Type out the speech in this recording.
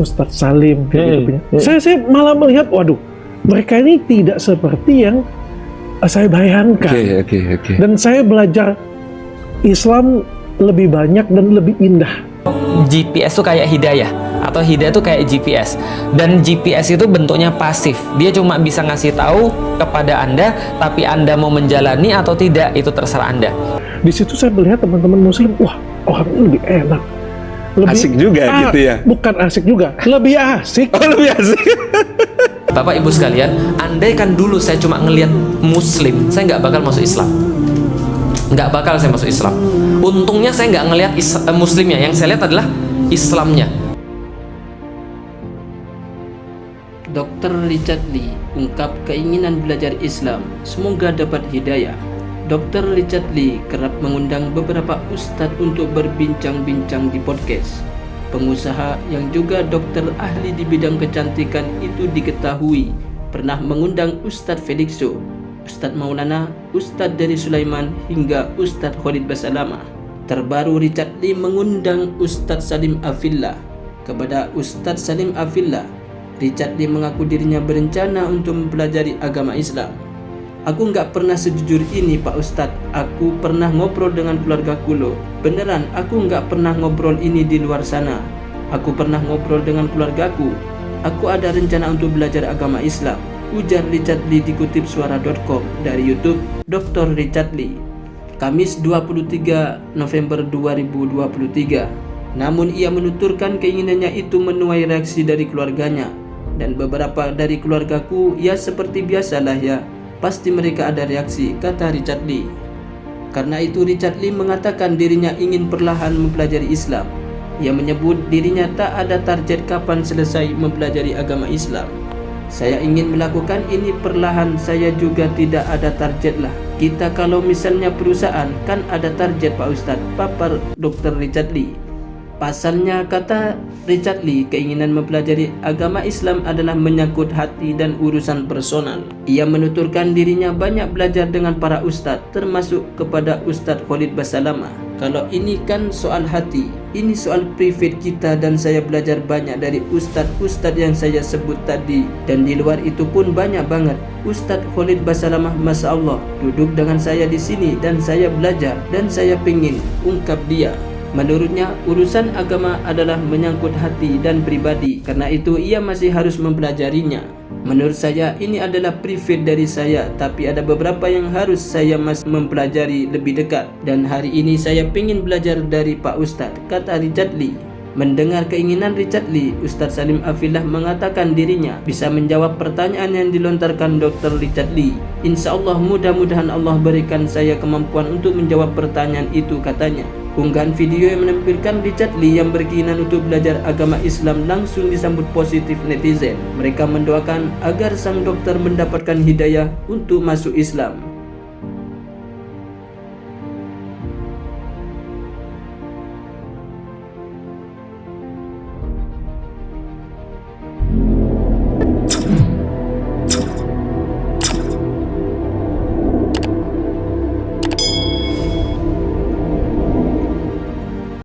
Ustadz Salim kayak gitu. Saya malah melihat, waduh, mereka ini tidak seperti yang saya bayangkan. Dan saya belajar Islam lebih banyak dan lebih indah. GPS itu kayak hidayah, atau hidayah itu kayak GPS. Dan GPS itu bentuknya pasif. Dia cuma bisa ngasih tahu kepada Anda, tapi Anda mau menjalani atau tidak, itu terserah Anda. Di situ saya melihat teman-teman Muslim, wah, orang ini lebih enak. Lebih asik juga gitu ya? Bukan asik juga, lebih asik. Oh, lebih asik. Bapak Ibu sekalian, andai kan dulu saya cuma ngelihat Muslim, saya nggak bakal masuk Islam. Nggak bakal saya masuk Islam. Untungnya saya nggak ngelihat Muslimnya, yang saya lihat adalah Islamnya. Dr. Richard Lee ungkap keinginan belajar Islam, semoga dapat hidayah. Dr. Richard Lee kerap mengundang beberapa ustadz untuk berbincang-bincang di podcast. Pengusaha yang juga dokter ahli di bidang kecantikan itu diketahui pernah mengundang Ustadz Felixo, Ustadz Maulana, Ustadz dari Sulaiman, hingga Ustadz Khalid Basalamah. Terbaru Richard Lee mengundang Ustadz Salim Afillah. Kepada Ustadz Salim Afillah, Richard Lee mengaku dirinya berencana untuk mempelajari agama Islam. Aku nggak pernah sejujur ini Pak Ustadz, aku pernah ngobrol dengan keluargaku loh. Beneran, aku nggak pernah ngobrol ini di luar sana. Aku pernah ngobrol dengan keluargaku. Aku ada rencana untuk belajar agama Islam, ujar Richard Lee dikutip suara.com dari YouTube Dr. Richard Lee. Kamis 23 November 2023. Namun ia menuturkan keinginannya itu menuai reaksi dari keluarganya. Dan beberapa dari keluargaku, ya seperti biasalah ya, pasti mereka ada reaksi, kata Richard Lee. Karena itu Richard Lee mengatakan dirinya ingin perlahan mempelajari Islam. Ia menyebut dirinya tak ada target kapan selesai mempelajari agama Islam. Saya ingin melakukan ini perlahan, saya juga tidak ada target lah. Kita kalau misalnya perusahaan kan ada target Pak Ustadz, papar Dr. Richard Lee. Pasalnya, kata Richard Lee, keinginan mempelajari agama Islam adalah menyangkut hati dan urusan personal. Ia menuturkan dirinya banyak belajar dengan para ustadz, termasuk kepada Ustadz Khalid Basalamah. Kalau ini kan soal hati, ini soal private kita, dan saya belajar banyak dari ustadz-ustadz yang saya sebut tadi. Dan di luar itu pun banyak banget. Ustadz Khalid Basalamah, Masya Allah, duduk dengan saya di sini dan saya belajar dan saya pengen, ungkap dia. Menurutnya, urusan agama adalah menyangkut hati dan pribadi, karena itu ia masih harus mempelajarinya. Menurut saya, ini adalah private dari saya, tapi ada beberapa yang harus saya masih mempelajari lebih dekat. Dan hari ini saya ingin belajar dari Pak Ustadz, kata Richard Lee. Mendengar keinginan Richard Lee, Ustadz Salim Afillah mengatakan dirinya bisa menjawab pertanyaan yang dilontarkan Dr. Richard Lee. Insya Allah, mudah-mudahan Allah berikan saya kemampuan untuk menjawab pertanyaan itu, katanya. Unggahan video yang menampilkan Richard Lee yang berkeinginan untuk belajar agama Islam langsung disambut positif netizen. Mereka mendoakan agar sang dokter mendapatkan hidayah untuk masuk Islam.